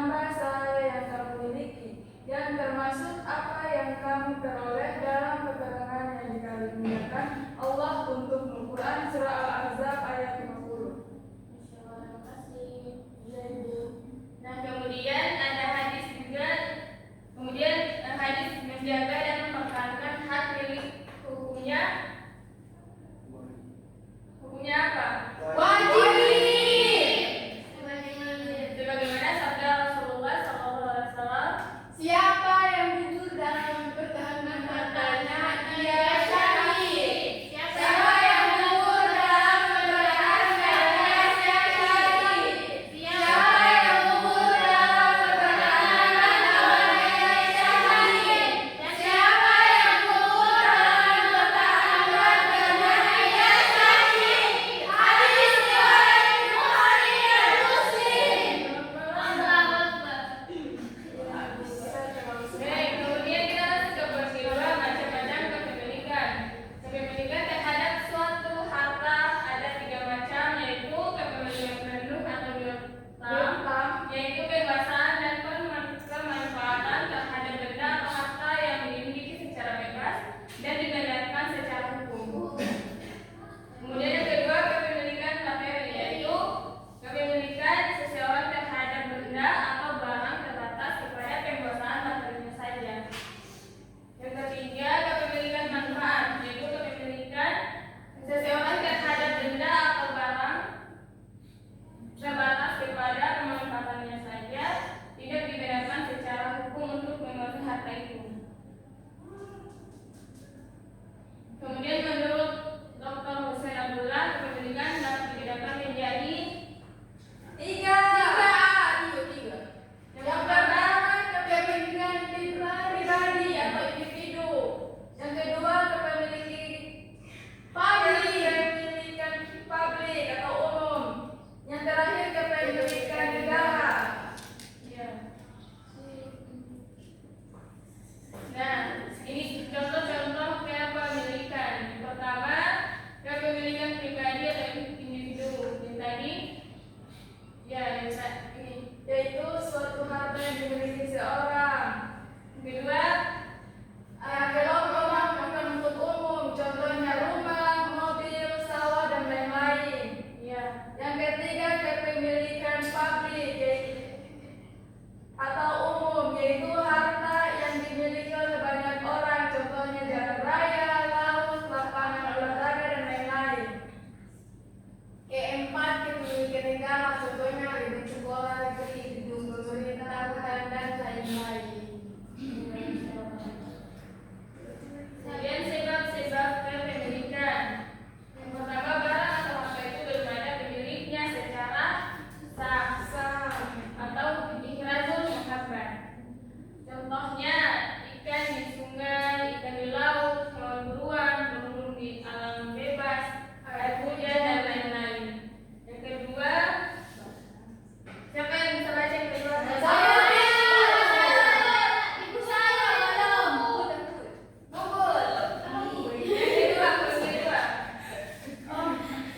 hamba sahaya yang kamu miliki, yang termasuk apa yang kamu peroleh dalam peperangan yang dikaruniakan Allah untukmu. Quran Surah Al-Ahzab ayat 50. Terima kasih. Nah, kemudian ada hadis juga. Kemudian hadis menjaga dan mempertahankan hak milik hukumnya apa? Wajib. Sebagaimana sabda Rasulullah SAW, Siapa yang jujur dalam mempertahankan hartanya, dia syahid. Siapa yang jujur dalam mempertahankan hartanya, syahid. Siapa yang jujur dalam mempertahankan hartanya, syahid. Siapa yang jujur dalam mempertahankan hartanya, syahid. Hadis riwayat Bukhari dan Muslim. Baik, kemudian kita masuk ke bab kedua, macam-macam kepemilikan. Kepemilikan terhadap suatu harta ada 3 macam, yaitu kepemilikan penuh atau piutang, yaitu kebebasan dan pemanfaatan terhadap benda atau harta yang dimiliki secara bebas dan dibenarkan secara hukum. Kemudian yang kedua, kepemilikan materi, yaitu kepemilikan seseorang terhadap benda atau barang terbatas kepada penguasaan materinya saja. Yang ketiga, kepemilikan manfaat, yaitu kepemilikan seseorang terhadap benda atau barang terbatas kepada pemanfaatannya saja, tidak dibenarkan secara hukum untuk menguasai harta itu. Kemudian menurut Dr. Hussein Abdullah, kepemilikan dapat dibedakan menjadi 3. Yang pertama, kepemilikan pribadi atau individu. Yang kedua, kepemilikan publik atau umum. Yang terakhir, kepemilikan negara. ya. Nah, ini contoh-contoh kepemilikan. Yang pertama, kepemilikan pribadi atau individu. Yang tadi, ini. Yaitu suatu harta yang dimiliki seorang. Kedua, Bukan untuk umum, contohnya rumah, mobil, sawah, dan lain-lain. ya. Yang ketiga, kepemilikan publik atau umum, yaitu harta yang dimiliki oleh banyak orang, contohnya jalan raya, laut, lapangan olahraga, dan lain-lain. Keempat, kepemilikan negara, contohnya gedung sekolah negeri, gedung pemerintahan, dan lain-lain. Kemudian sebab-sebab kepemilikan. Yang pertama, barang atau harta itu daripada pemiliknya secara sah atau ihrazul muhabbat. Contohnya, ikan di sungai, ikan di laut, hewan buruan, burung di alam bebas, air hujan, dan lain-lain. Yang kedua, siapa yang bisa baca yang kedua?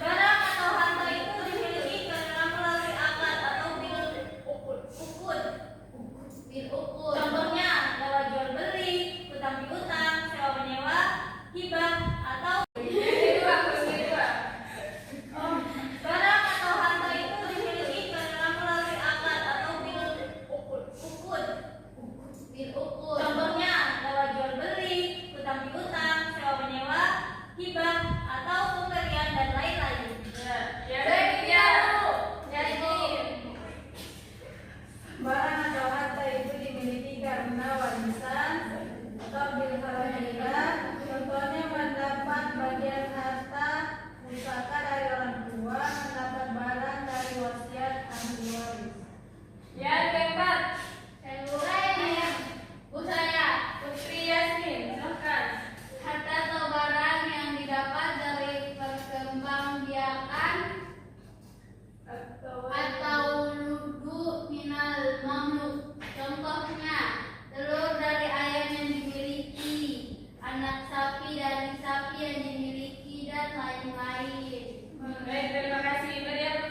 Barang atau harta itu dimiliki karena melalui akad atau bil uqud. Contohnya lewat jual beli, utang piutang, sewa menyewa, hibah atau barang atau harta itu dimiliki karena melalui akad atau bil uqud. Contohnya lewat jual beli, utang piutang, sewa menyewa, hibah atau pemberian dan lain-lain. Barang atau harta itu dimiliki karena warisan atau bil hariah. Contohnya mendapat bagian harta pusaka dari orang tua, mendapat barang dari wasiat ahli waris. Yang keempat, Saya Putri Yasmin, silakan. harta atau barang yang didapat dari perkembangbiakan atau ludu minal mamluk. Contohnya telur dari ayam yang dimiliki, anak sapi dari sapi yang dimiliki, dan lain-lain. Baik, terima kasih. Mari aku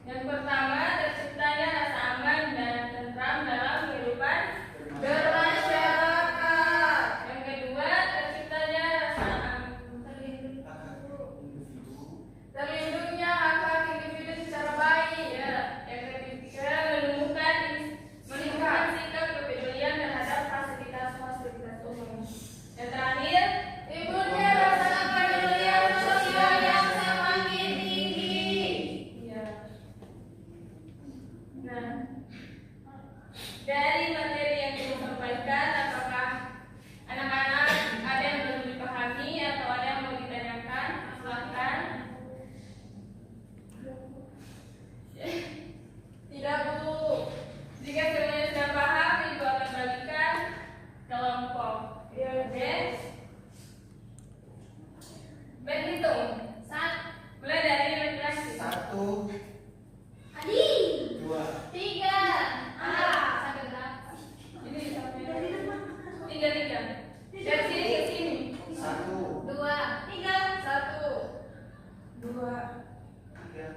Yang pertama, terciptanya rasa aman dan tentram dalam kehidupan bermasyarakat. Yang kedua, terciptanya rasa Terlindungnya hak-hak individu secara baik. ya. Yang ketiga, menumbuhkan sikap kepedulian terhadap fasilitas umum. Yang terakhir, Timbulnya rasa kepedulian sosial yang semakin tinggi. ya. Nah, dari materi yang kita sampaikan, apakah anak-anak ada yang belum dipahami atau ada yang mau ditanyakan? Silahkan. Tidak, Bu. Jika semuanya sudah paham, Ibu akan bagikan kelompok. Oke? Berhitung. Mulai dari laki-laki. 1, Adi. 2, 3. Ini tiga. Dari sini ke sini. 1, 2. 3. 1, 2, 3,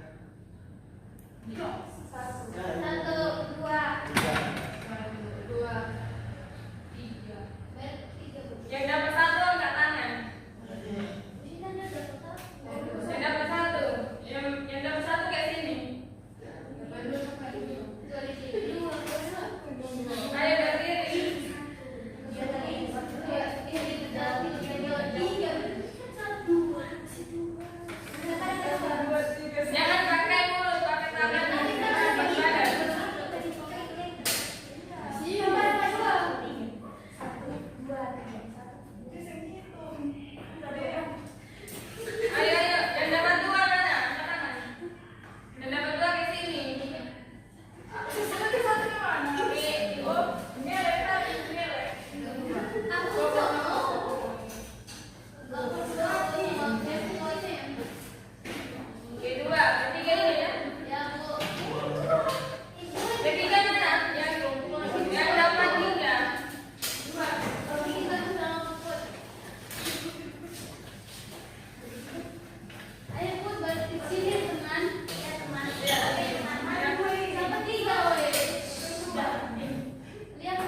1, 1, 2. 2, 3. Yang dapat satu angkat tangan. Yang dapat satu. Yang dapat satu kayak sini. Ayo berdiri. Jangan pakai mulut, pakai tangan. Pakai badan. Ayo, yang dapat dua mana? Angkat tangan. Yang dapat dua ke sini. Ini ada tadi, ini ada. Oke, dua. Ketiga ini ya. Ketiga mana? Yang dapat tiga.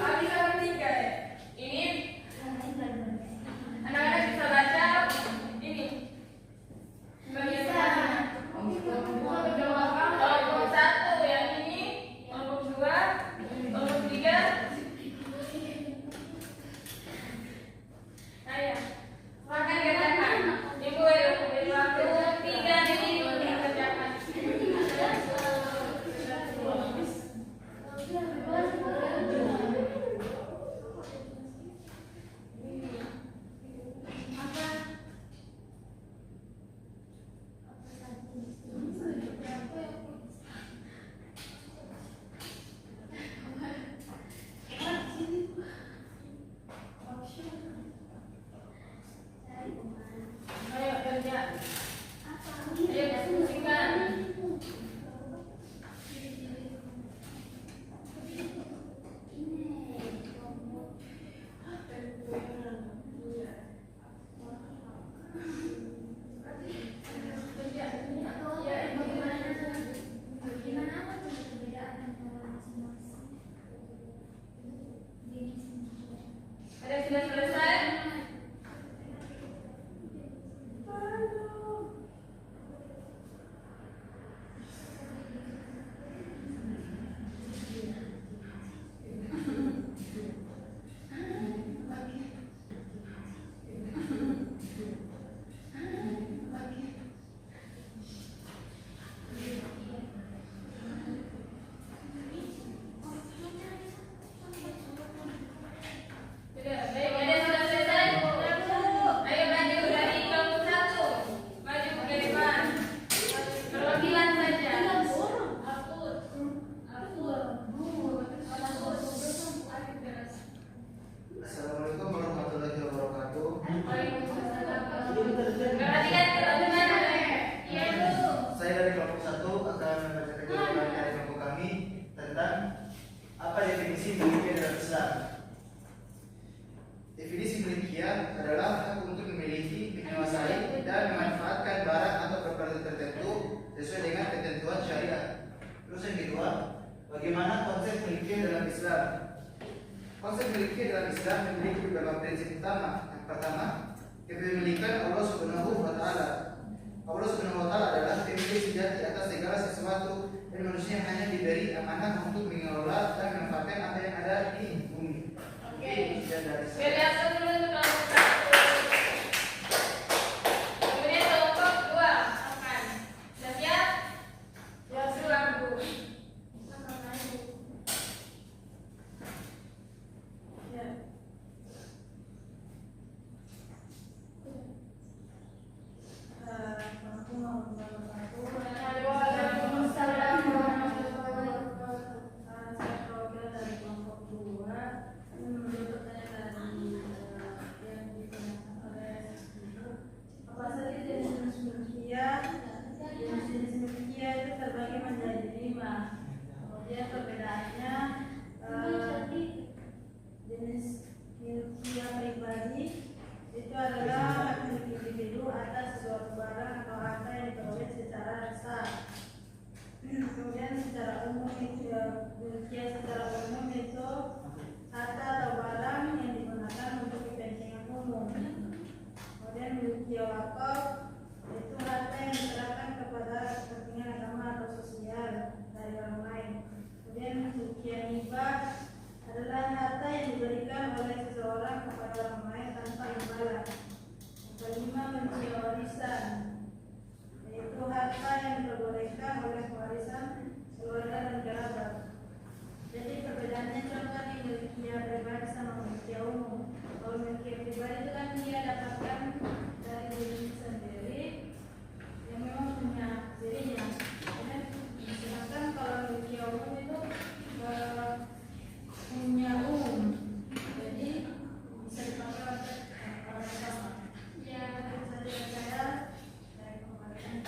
Habis dapat tiga ya. Ini anak-anak bisa baca ini. Bagian tengahnya. Kelompok satu yang ini, kelompok dua, kelompok tiga. Ayo, silakan kerjakan. Ibu beri waktu 3 menit untuk kerjakan. Ayo kerja. Ayo diskusikan. Ada yang sudah selesai? Sudah, baik, ada yang sudah selesai? Ayo maju dari kelompok satu. Maju ke depan. Perwakilan saja. Assalamualaikum warahmatullahi wabarakatuh. Perhatikan kelompok. Iya, Bu. Saya dari kelompok 1 akan membacakan jawaban dari kelompok kami tentang apa definisi miliki dalam Islam. Definisi milikiah adalah hak untuk memiliki, menguasai, dan memanfaatkan barang atau properti tertentu sesuai dengan ketentuan syariat. Bagaimana konsep miliki dalam Islam? Konsep miliki dalam Islam memiliki beberapa prinsip utama. Yang pertama, kepemilikan Allah Subhanahu wa taala. Allah Subhanahu wa taala adalah pemilik sejati atas segala sesuatu dan manusia hanya diberi amanah untuk mengelola dan memanfaatkan apa yang ada di bumi. Oke. Dan dari Beda dulu untuk kelompok 1. Kemudian kelompok 2 akan. Sudah siap? Ya, Silakan Bu. Ya. Waalaikumsalam warahmatullahi wabarakatuh. Saya Roga dari kelompok 2 menurut pertanyaan yang ditanyakan oleh Ibu, apa saja jenis milkia? Jenis milkia itu terbagi menjadi 5. Kemudian perbedaannya jenis milkia pribadi itu adalah hak milik individu atas suatu barang atau harta yang diperoleh secara sah. Kemudian secara umum itu milkia secara umum itu harta atau barang yang digunakan untuk kepentingan umum. Kemudian milkia wakaf itu harta yang diserahkan kepada kepentingan agama atau sosial dari orang lain. Kemudian milkia hibah adalah harta yang diberikan oleh seseorang kepada orang lain tanpa imbalan. Yang kelima, milkia warisan, yaitu harta yang diperbolehkan oleh warisan keluarga dan kerabat. Jadi perbedaannya contoh nih milkia pribadi sama milkia umum. Kalau milkia pribadi itu kan dia dapatkan dari diri sendiri yang memang punya dirinya. Sedangkan kalau milkia umum itu punya umum, jadi bisa dipakai oleh orang sama. Ya, itu saja saya kembalikan.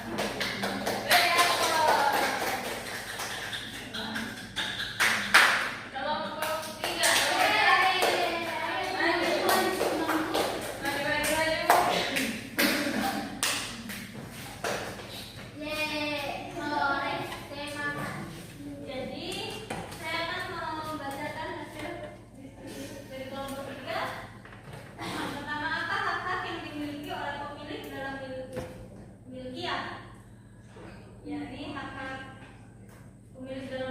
Kelompok 3. Jadi saya akan membacakan hasil dari kelompok 3. Yang pertama, apa hak-hak yang dimiliki oleh pemilik dalam milkiah? Yakni hak-hak pemilik dalam